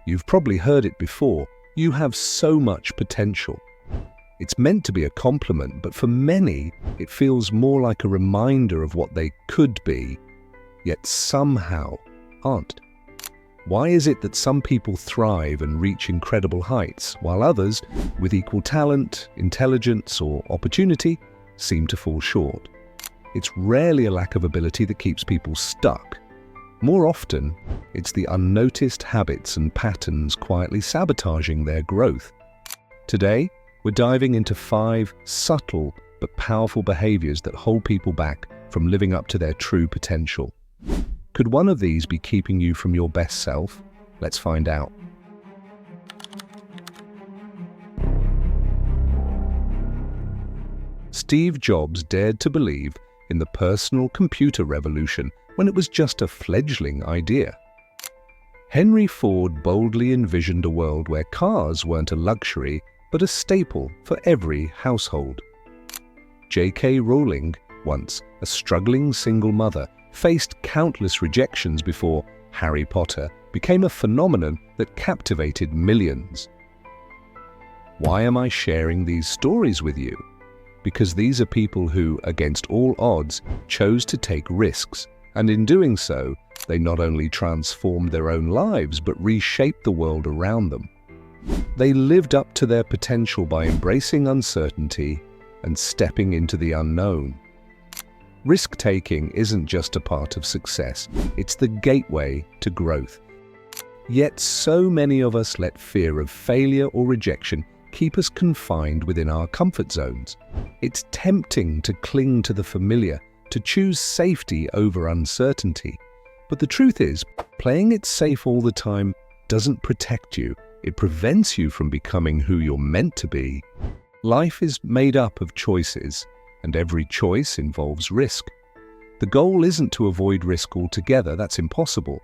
You've probably heard it before. You have so much potential. It's meant to be a compliment, but for many, it feels more like a reminder of what they could be, yet somehow aren't. Why is it that some people thrive and reach incredible heights, while others, with equal talent, intelligence, or opportunity, seem to fall short? It's rarely a lack of ability that keeps people stuck. More often, it's the unnoticed habits and patterns quietly sabotaging their growth. Today, we're diving into 5 subtle but powerful behaviors that hold people back from living up to their true potential. Could one of these be keeping you from your best self? Let's find out. Steve Jobs dared to believe in the personal computer revolution when it was just a fledgling idea. Henry Ford boldly envisioned a world where cars weren't a luxury, but a staple for every household. J.K. Rowling, once a struggling single mother, faced countless rejections before Harry Potter became a phenomenon that captivated millions. Why am I sharing these stories with you? Because these are people who, against all odds, chose to take risks, and in doing so, they not only transformed their own lives but reshaped the world around them. They lived up to their potential by embracing uncertainty and stepping into the unknown. Risk-taking isn't just a part of success, it's the gateway to growth. Yet so many of us let fear of failure or rejection keep us confined within our comfort zones. It's tempting to cling to the familiar, to choose safety over uncertainty. But the truth is, playing it safe all the time doesn't protect you. It prevents you from becoming who you're meant to be. Life is made up of choices, and every choice involves risk. The goal isn't to avoid risk altogether, that's impossible,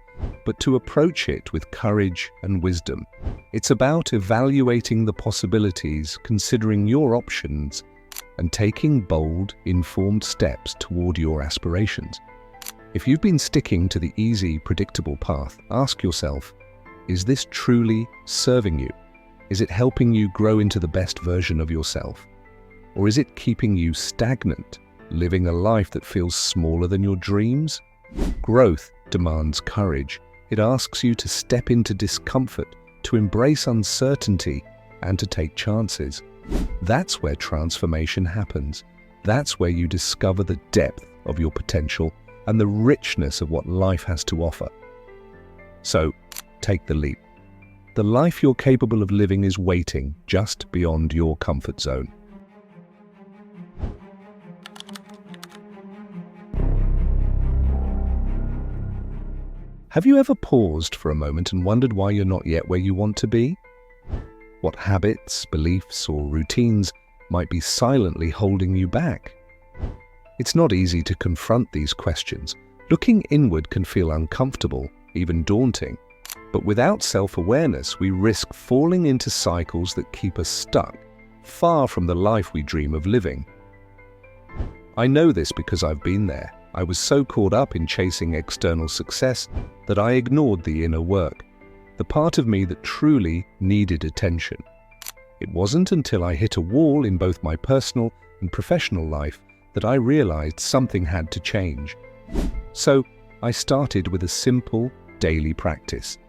but to approach it with courage and wisdom. It's about evaluating the possibilities, considering your options, and taking bold, informed steps toward your aspirations. If you've been sticking to the easy, predictable path, ask yourself, is this truly serving you? Is it helping you grow into the best version of yourself? Or is it keeping you stagnant, living a life that feels smaller than your dreams? Growth demands courage. It asks you to step into discomfort, to embrace uncertainty, and to take chances. That's where transformation happens. That's where you discover the depth of your potential and the richness of what life has to offer. So, take the leap. The life you're capable of living is waiting just beyond your comfort zone. Have you ever paused for a moment and wondered why you're not yet where you want to be? What habits, beliefs, or routines might be silently holding you back? It's not easy to confront these questions. Looking inward can feel uncomfortable, even daunting. But without self-awareness, we risk falling into cycles that keep us stuck, far from the life we dream of living. I know this because I've been there. I was so caught up in chasing external success that I ignored the inner work, the part of me that truly needed attention. It wasn't until I hit a wall in both my personal and professional life that I realized something had to change. So I started with a simple daily practice: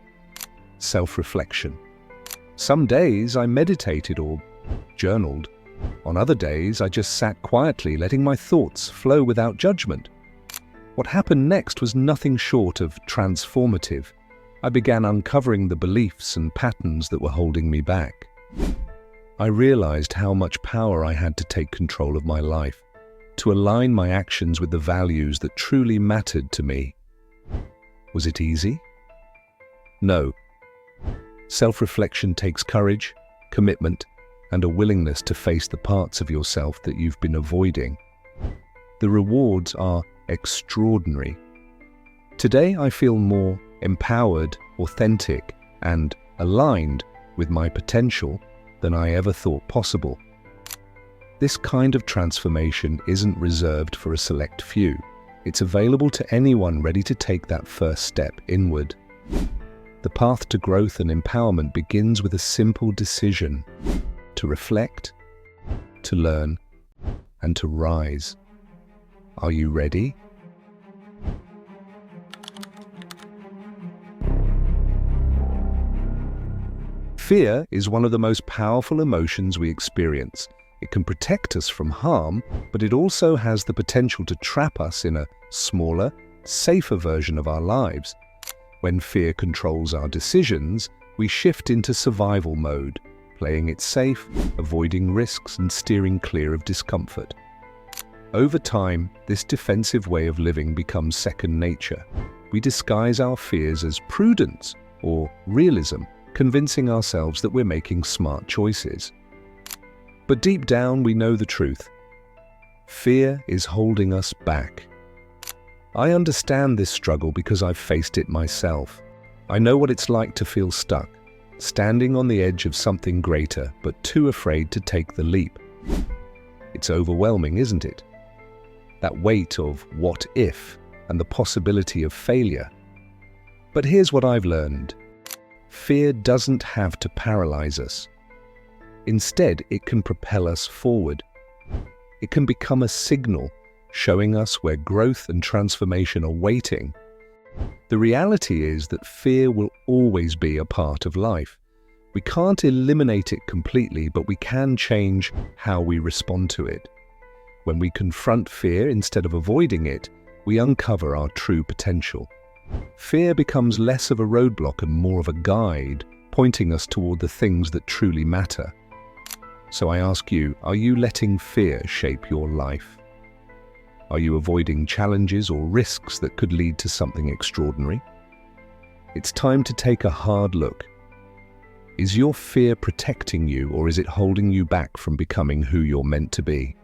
self-reflection. Some days I meditated or journaled. On other days I just sat quietly, letting my thoughts flow without judgment. What happened next was nothing short of transformative. I began uncovering the beliefs and patterns that were holding me back. I realized how much power I had to take control of my life, to align my actions with the values that truly mattered to me. Was it easy? No. Self-reflection takes courage, commitment, and a willingness to face the parts of yourself that you've been avoiding. The rewards are extraordinary. Today I feel more empowered, authentic, and aligned with my potential than I ever thought possible. This kind of transformation isn't reserved for a select few. It's available to anyone ready to take that first step inward. The path to growth and empowerment begins with a simple decision: to reflect, to learn, and to rise. Are you ready? Fear is one of the most powerful emotions we experience. It can protect us from harm, but it also has the potential to trap us in a smaller, safer version of our lives. When fear controls our decisions, we shift into survival mode, playing it safe, avoiding risks, and steering clear of discomfort. Over time, this defensive way of living becomes second nature. We disguise our fears as prudence or realism, convincing ourselves that we're making smart choices. But deep down, we know the truth. Fear is holding us back. I understand this struggle because I've faced it myself. I know what it's like to feel stuck, standing on the edge of something greater, but too afraid to take the leap. It's overwhelming, isn't it? That weight of what if and the possibility of failure. But here's what I've learned. Fear doesn't have to paralyze us. Instead, it can propel us forward. It can become a signal, showing us where growth and transformation are waiting. The reality is that fear will always be a part of life. We can't eliminate it completely, but we can change how we respond to it. When we confront fear instead of avoiding it, we uncover our true potential. Fear becomes less of a roadblock and more of a guide, pointing us toward the things that truly matter. So I ask you, are you letting fear shape your life? Are you avoiding challenges or risks that could lead to something extraordinary? It's time to take a hard look. Is your fear protecting you, or is it holding you back from becoming who you're meant to be?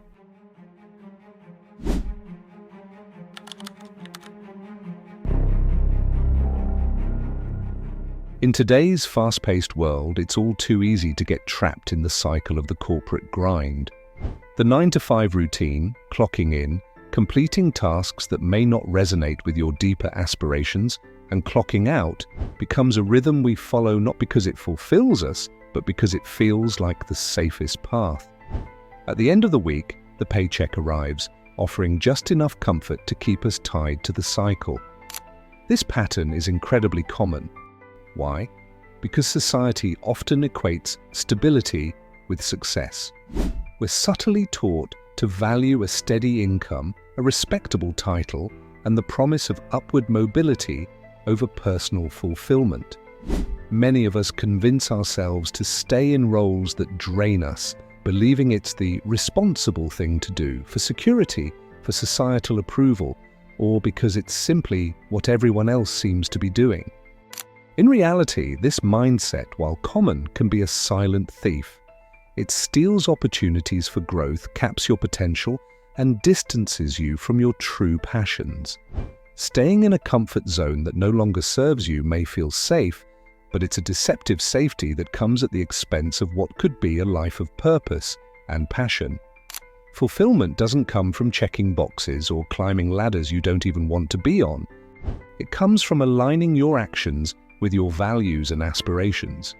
In today's fast-paced world, it's all too easy to get trapped in the cycle of the corporate grind. The 9-to-5 routine, clocking in, completing tasks that may not resonate with your deeper aspirations, and clocking out becomes a rhythm we follow not because it fulfills us, but because it feels like the safest path. At the end of the week, the paycheck arrives, offering just enough comfort to keep us tied to the cycle. This pattern is incredibly common. Why? Because society often equates stability with success. We're subtly taught to value a steady income, a respectable title, and the promise of upward mobility over personal fulfillment. Many of us convince ourselves to stay in roles that drain us, believing it's the responsible thing to do for security, for societal approval, or because it's simply what everyone else seems to be doing. In reality, this mindset, while common, can be a silent thief. It steals opportunities for growth, caps your potential, and distances you from your true passions. Staying in a comfort zone that no longer serves you may feel safe, but it's a deceptive safety that comes at the expense of what could be a life of purpose and passion. Fulfillment doesn't come from checking boxes or climbing ladders you don't even want to be on. It comes from aligning your actions with your values and aspirations.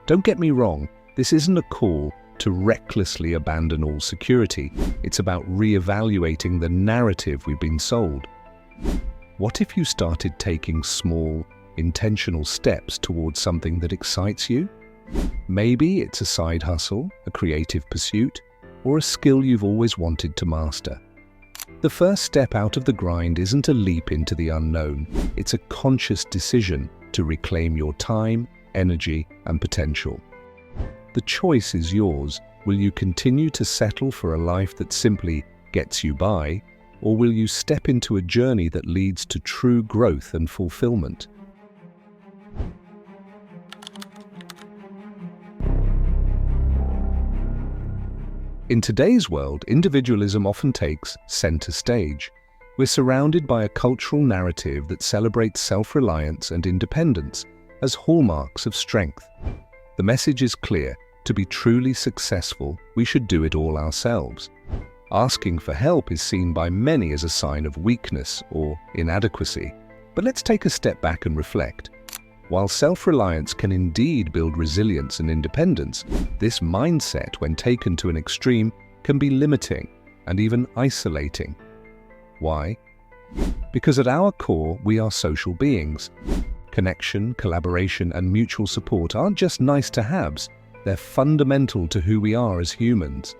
Don't get me wrong, this isn't a call to recklessly abandon all security. It's about re-evaluating the narrative we've been sold. What if you started taking small, intentional steps towards something that excites you? Maybe it's a side hustle, a creative pursuit, or a skill you've always wanted to master. The first step out of the grind isn't a leap into the unknown. It's a conscious decision to reclaim your time, energy, and potential. The choice is yours. Will you continue to settle for a life that simply gets you by, or will you step into a journey that leads to true growth and fulfillment? In today's world, individualism often takes center stage. We're surrounded by a cultural narrative that celebrates self-reliance and independence as hallmarks of strength. The message is clear: to be truly successful, we should do it all ourselves. Asking for help is seen by many as a sign of weakness or inadequacy. But let's take a step back and reflect. While self-reliance can indeed build resilience and independence, this mindset, when taken to an extreme, can be limiting and even isolating. Why? Because at our core, we are social beings. Connection, collaboration, and mutual support aren't just nice-to-haves, they're fundamental to who we are as humans.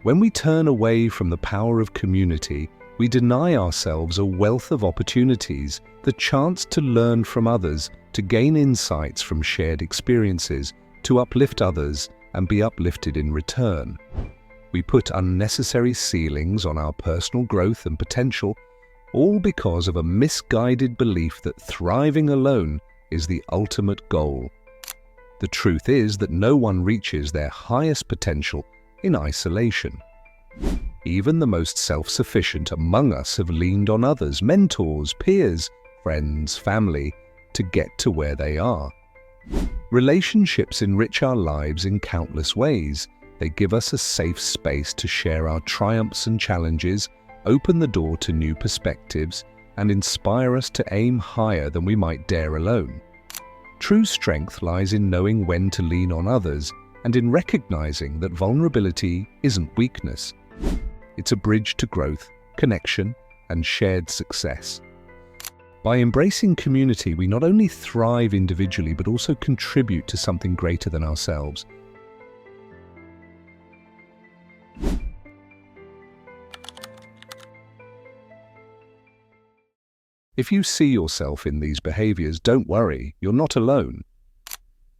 When we turn away from the power of community, we deny ourselves a wealth of opportunities, the chance to learn from others, to gain insights from shared experiences, to uplift others and be uplifted in return. We put unnecessary ceilings on our personal growth and potential, all because of a misguided belief that thriving alone is the ultimate goal. The truth is that no one reaches their highest potential in isolation. Even the most self-sufficient among us have leaned on others, mentors, peers, friends, family, to get to where they are. Relationships enrich our lives in countless ways. They give us a safe space to share our triumphs and challenges, open the door to new perspectives, and inspire us to aim higher than we might dare alone. True strength lies in knowing when to lean on others and in recognizing that vulnerability isn't weakness. It's a bridge to growth, connection, and shared success. By embracing community, we not only thrive individually but also contribute to something greater than ourselves. If you see yourself in these behaviors, don't worry, you're not alone.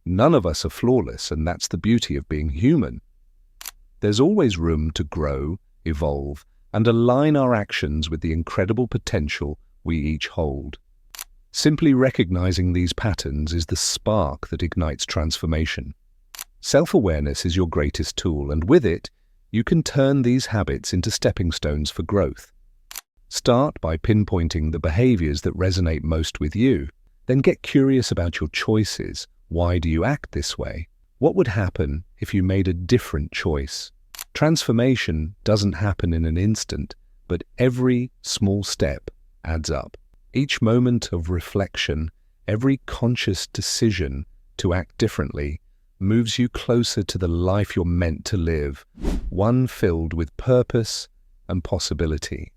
None of us are flawless, and that's the beauty of being human. There's always room to grow, evolve, and align our actions with the incredible potential we each hold. Simply recognizing these patterns is the spark that ignites transformation. Self-awareness is your greatest tool, and with it, you can turn these habits into stepping stones for growth. Start by pinpointing the behaviors that resonate most with you. Then get curious about your choices. Why do you act this way? What would happen if you made a different choice? Transformation doesn't happen in an instant, but every small step adds up. Each moment of reflection, every conscious decision to act differently, moves you closer to the life you're meant to live, one filled with purpose and possibility.